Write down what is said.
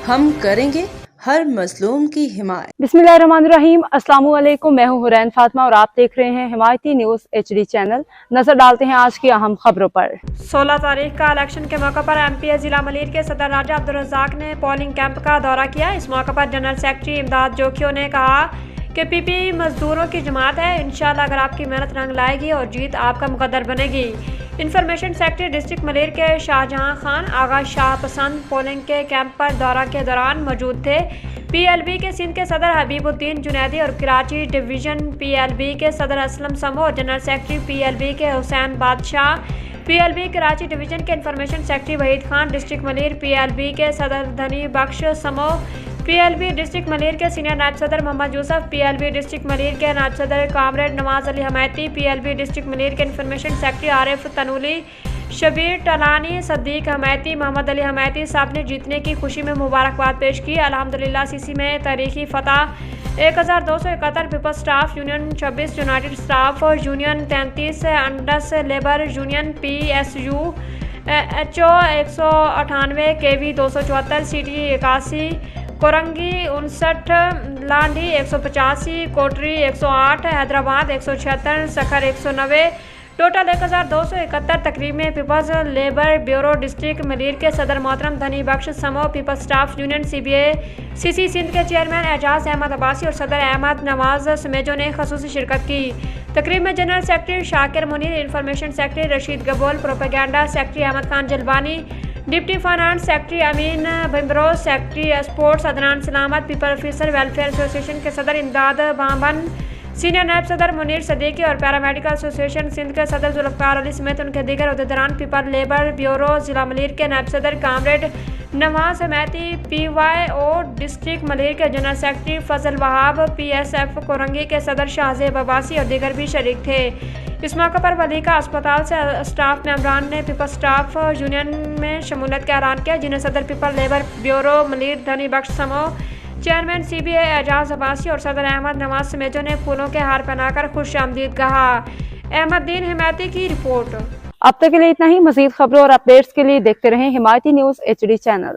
हम करेंगे हर मजलूम की हिमायत। बिस्मिल्लाहिर्रहमानिर्रहीम। अस्सलामु अलैकुम। मैं हूं हुरैन फातिमा और आप देख रहे हैं हिमायती न्यूज़ HD चैनल। नजर डालते हैं आज की अहम खबरों पर। 16 तारीख का इलेक्शन के मौके पर MP जिला मलीर के सदर राजा अब्दुल रज़ाक ने पोलिंग कैंप का दौरा किया। इस मौके पर जनरल सेक्रेटरी इमदाद जोखियो ने कहा कि PP मजदूरों की जमात है। इंशाल्लाह अगर आपकी मेहनत रंग लाएगी और जीत आपका मुकद्दर बनेगी। इंफॉर्मेशन सेक्रेटरी डिस्ट्रिक्ट मलीर के शाहजहां खान आगा शाह पसंद पोलिंग के कैंप पर दौरा के दौरान मौजूद थे। PLB के सिंध के सदर हबीबुद्दीन जुनैदी और कराची डिवीजन PLB के सदर असलम समो और जनरल सेक्रेटरी PLB के हुसैन बादशाह, PLB कराची डिवीजन के information secretary Waheed Khan, district Malir PLB के सदर धनी बख्श समो, PLB डिस्ट्रिक्ट मलीर के सीनियर नायब सदर मोहम्मद यूसुफ, PLB डिस्ट्रिक्ट मलीर के नायब सदर comrade Nawaz Ali Hamayati, PLB district Malir के इंफॉर्मेशन सेक्रेटरी आरिफ तनूली, शबीर टलानी, सद्दीक हमायती, मोहम्मद अली हमायती साहब ने जीतने की खुशी में मुबारकबाद पेश की। अल्हम्दुलिल्लाह CC में तारीखी फतह 1271 people's staff union, 26 united staff union, 33 Indus labour union, PSU HO 198, KV 274, CT 81, Korangi 59, Landhi 185, Kotri 108, Hyderabad 176, Sukkur 190, total 1271। तकरीब में people's labour bureau district Malir के सदर मोहतरम Dhani Bakhsh Samo, people's staff union CBA CC Sindh के चेयरमैन एजाज अहमद अब्बासी और सदर अहमद नवाज समेजो ने खसूसी शिरकत की। तकरीब में general secretary Shakir Munir, information secretary Rashid Gabol, propaganda secretary Ahmed Khan Jalwani, deputy finance secretary Amin Bhimbroz, secretary sports Adnan Salamat, people officer welfare association के सदर इमदाद बाबन, सीनियर नायब सदर मुनीर सदीकी और पैरामेडिकल एसोसिएशन सिंध के सदर जुल्फ़कार अली समेत उनके दीगर अहदेदारान, पीपल लेबर ब्यूरो जिला मलीर के नायब सदर comrade Nawaz Hamayati, PYO district Malir के general secretary Fazal Wahab, PSF Korangi के सदर शाहजेब अब्बासी और दीगर भी शरीक थे। इस मौके पर वलीका अस्पताल से स्टाफ मेंबरान ने पीपल स्टाफ यूनियन में शमूलियत का ऐलान किया, जिन्हें सदर पीपल लेबर ब्यूरो मलीर धनी बख्श समो, चेयरमैन CBA एजाज अब्बासी और सदर अहमद नवाज समेजो ने फूलों के हार पहनाकर खुश आमदीद कहा। अहमदुद्दीन हिमायती की रिपोर्ट। अब तक के लिए इतना ही। मजीद खबरों और अपडेट्स के लिए देखते रहें हिमायती न्यूज़ HD चैनल।